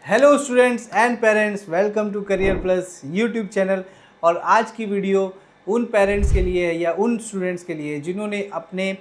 Hello students and parents, welcome to career plus YouTube channel. और आज की video उन पेरेंट्स के लिए है या उन स्टूडेंट्स के लिए जिन्होंने अपने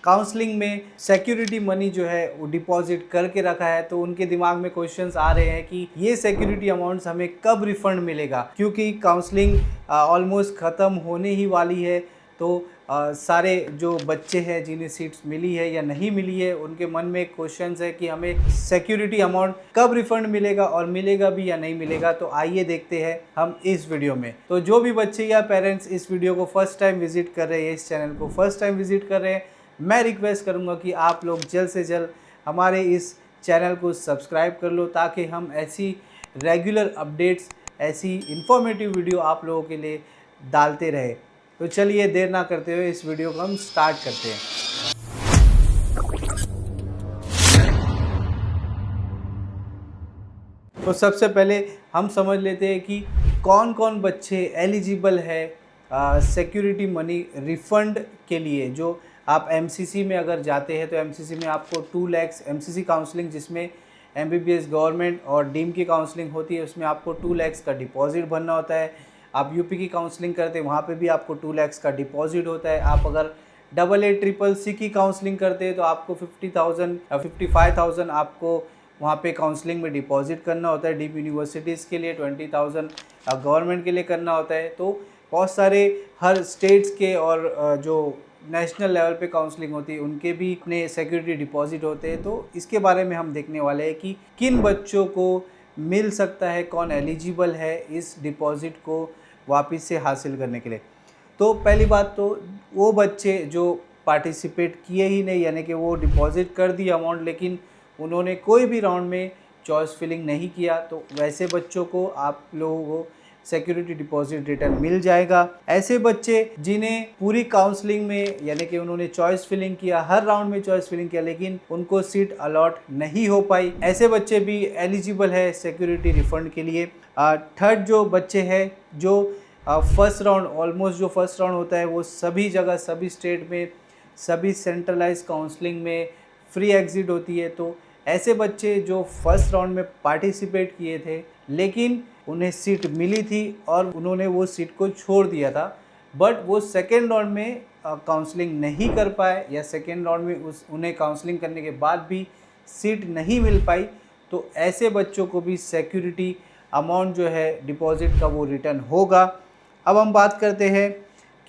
काउंसलिंग में सिक्योरिटी मनी जो है वो डिपॉजिट करके रखा है। तो उनके दिमाग में क्वेश्चंस आ रहे हैं कि ये सिक्योरिटी अमाउंट्स हमें कब रिफंड मिलेगा, क्योंकि काउंसलिंग ऑलमोस्ट ख़त्म होने ही वाली है। तो सारे जो बच्चे हैं जिन्हें सीट्स मिली है या नहीं मिली है, उनके मन में एक क्वेश्चन है कि हमें सिक्योरिटी अमाउंट कब रिफंड मिलेगा और मिलेगा भी या नहीं मिलेगा। तो आइए देखते हैं हम इस वीडियो में। तो जो भी बच्चे या पेरेंट्स इस वीडियो को फर्स्ट टाइम विजिट कर रहे हैं, इस चैनल को फर्स्ट टाइम विजिट कर रहे हैं, मैं रिक्वेस्ट करूँगा कि आप लोग जल्द से जल्द हमारे इस चैनल को सब्सक्राइब कर लो, ताकि हम ऐसी रेगुलर अपडेट्स, ऐसी इंफॉर्मेटिव वीडियो आप लोगों के लिए डालते रहे। तो चलिए देर ना करते हुए इस वीडियो को हम स्टार्ट करते हैं। तो सबसे पहले हम समझ लेते हैं कि कौन कौन बच्चे एलिजिबल है सिक्योरिटी मनी रिफंड के लिए। जो आप एमसीसी में अगर जाते हैं तो एमसीसी में आपको 2 लाख एमसीसी काउंसलिंग, जिसमें एमबीबीएस गवर्नमेंट और डीम की काउंसलिंग होती है, उसमें आपको 2 लाख का डिपॉजिट भरना होता है। आप यूपी की काउंसलिंग करते हैं, वहाँ पे भी आपको 2 लाख का डिपॉजिट होता है। आप अगर AA की काउंसलिंग करते हैं तो आपको 55,000 आपको वहाँ पे काउंसलिंग में डिपॉजिट करना होता है। डीप यूनिवर्सिटीज़ के लिए 20,000 गवर्नमेंट के लिए करना होता है। तो बहुत सारे हर स्टेट्स के और जो नेशनल लेवल पे काउंसलिंग होती है उनके भी अपने सिक्योरिटी डिपॉजिट होते हैं। तो इसके बारे में हम देखने वाले हैं कि किन बच्चों को मिल सकता है, कौन एलिजिबल है इस डिपॉजिट को वापस से हासिल करने के लिए। तो पहली बात तो वो बच्चे जो पार्टिसिपेट किए ही नहीं, यानी कि वो डिपॉजिट कर दिया अमाउंट लेकिन उन्होंने कोई भी राउंड में चॉइस फिलिंग नहीं किया, तो वैसे बच्चों को आप लोगों को सिक्योरिटी डिपॉजिट रिटर्न मिल जाएगा। ऐसे बच्चे जिन्हें पूरी काउंसलिंग में, यानी कि उन्होंने चॉइस फिलिंग किया, हर राउंड में चॉइस फिलिंग किया लेकिन उनको सीट अलॉट नहीं हो पाई, ऐसे बच्चे भी एलिजिबल है सिक्योरिटी रिफंड के लिए। थर्ड जो बच्चे हैं जो फर्स्ट राउंड, ऑलमोस्ट जो फर्स्ट राउंड होता है वो सभी जगह, सभी स्टेट में, सभी सेंट्रलाइज काउंसलिंग में फ्री एग्जिट होती है। तो ऐसे बच्चे जो फर्स्ट राउंड में पार्टिसिपेट किए थे लेकिन उन्हें सीट मिली थी और उन्होंने वो सीट को छोड़ दिया था, बट वो सेकेंड राउंड में काउंसलिंग नहीं कर पाए, या सेकेंड राउंड में उन्हें काउंसलिंग करने के बाद भी सीट नहीं मिल पाई, तो ऐसे बच्चों को भी सिक्योरिटी अमाउंट जो है डिपॉजिट का वो रिटर्न होगा। अब हम बात करते हैं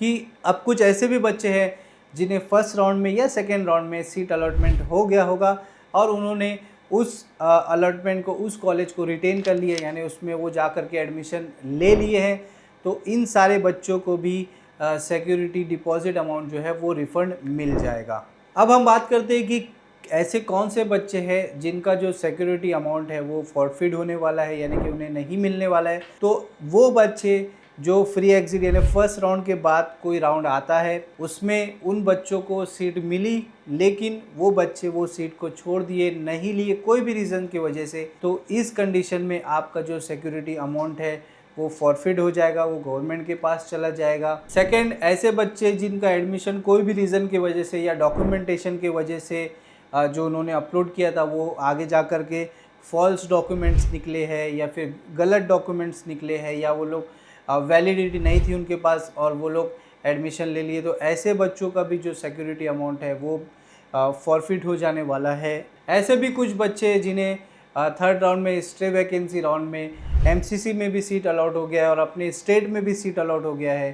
कि अब कुछ ऐसे भी बच्चे हैं जिन्हें फर्स्ट राउंड में या सेकेंड राउंड में सीट अलॉटमेंट हो गया होगा और उन्होंने उस अलॉटमेंट को, उस कॉलेज को रिटेन कर लिया, यानी उसमें वो जा कर के एडमिशन ले लिए हैं। तो इन सारे बच्चों को भी सिक्योरिटी डिपॉजिट अमाउंट जो है वो रिफ़ंड मिल जाएगा। अब हम बात करते हैं कि ऐसे कौन से बच्चे हैं जिनका जो सिक्योरिटी अमाउंट है वो फॉरफिट होने वाला है, यानी कि उन्हें नहीं मिलने वाला है। तो वो बच्चे जो फ्री एग्जिट, यानी फर्स्ट राउंड के बाद कोई राउंड आता है उसमें उन बच्चों को सीट मिली लेकिन वो बच्चे वो सीट को छोड़ दिए, नहीं लिए कोई भी रीज़न की वजह से, तो इस कंडीशन में आपका जो सिक्योरिटी अमाउंट है वो फॉरफिट हो जाएगा, वो गवर्नमेंट के पास चला जाएगा। सेकंड, ऐसे बच्चे जिनका एडमिशन कोई भी रीज़न की वजह से या डॉक्यूमेंटेशन की वजह से जो उन्होंने अपलोड किया था वो आगे जा कर के फॉल्स डॉक्यूमेंट्स निकले हैं या फिर गलत डॉक्यूमेंट्स निकले हैं, या वो लोग वैलिडिटी नहीं थी उनके पास और वो लोग एडमिशन ले लिए, तो ऐसे बच्चों का भी जो सिक्योरिटी अमाउंट है वो फॉरफिट हो जाने वाला है। ऐसे भी कुछ बच्चे जिन्हें थर्ड राउंड में, स्टे वैकेंसी राउंड में एमसीसी में भी सीट अलॉट हो गया है और अपने स्टेट में भी सीट अलॉट हो गया है,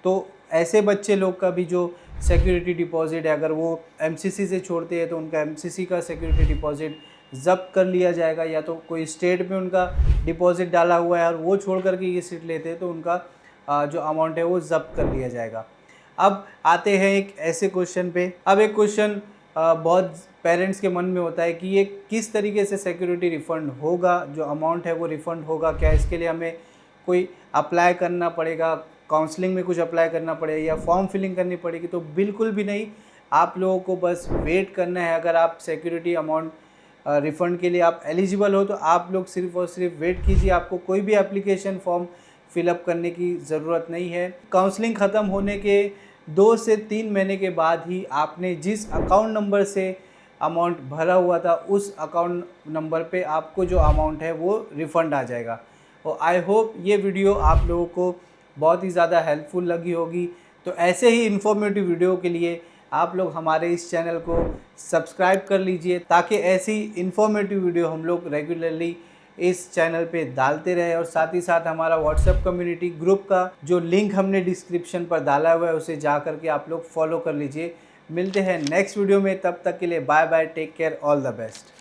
तो ऐसे बच्चे लोग का भी जो सिक्योरिटी डिपॉजिट है, अगर वो एमसीसी से छोड़ते हैं तो उनका एमसीसी का सिक्योरिटी डिपॉजिट ज़ब्त कर लिया जाएगा, या तो कोई स्टेट में उनका डिपॉजिट डाला हुआ है और वो छोड़ करके ये सीट लेते हैं तो उनका जो अमाउंट है वो ज़ब्त कर लिया जाएगा। अब आते हैं एक ऐसे क्वेश्चन पे। अब एक क्वेश्चन बहुत पेरेंट्स के मन में होता है कि ये किस तरीके से सिक्योरिटी रिफ़ंड होगा, जो अमाउंट है वो रिफ़ंड होगा क्या, इसके लिए हमें कोई अप्लाई करना पड़ेगा, काउंसलिंग में कुछ अप्लाई करना पड़ेगा या फॉर्म फिलिंग करनी पड़ेगी? तो बिल्कुल भी नहीं, आप लोगों को बस वेट करना है। अगर आप सिक्योरिटी अमाउंट रिफ़ंड के लिए आप एलिजिबल हो तो आप लोग सिर्फ़ और सिर्फ वेट कीजिए, आपको कोई भी एप्लीकेशन फॉर्म फिलअप करने की ज़रूरत नहीं है। काउंसलिंग ख़त्म होने के 2 से 3 महीने के बाद ही आपने जिस अकाउंट नंबर से अमाउंट भरा हुआ था उस अकाउंट नंबर पे आपको जो अमाउंट है वो रिफ़ंड आ जाएगा। और आई होप ये वीडियो आप लोगों को बहुत ही ज़्यादा हेल्पफुल लगी होगी। तो ऐसे ही इन्फॉर्मेटिव वीडियो के लिए आप लोग हमारे इस चैनल को सब्सक्राइब कर लीजिए, ताकि ऐसी इन्फॉर्मेटिव वीडियो हम लोग रेगुलरली इस चैनल पे डालते रहे। और साथ ही साथ हमारा व्हाट्सएप कम्युनिटी ग्रुप का जो लिंक हमने डिस्क्रिप्शन पर डाला हुआ है उसे जा करके आप लोग फॉलो कर लीजिए। मिलते हैं नेक्स्ट वीडियो में, तब तक के लिए bye bye, take care, all the best.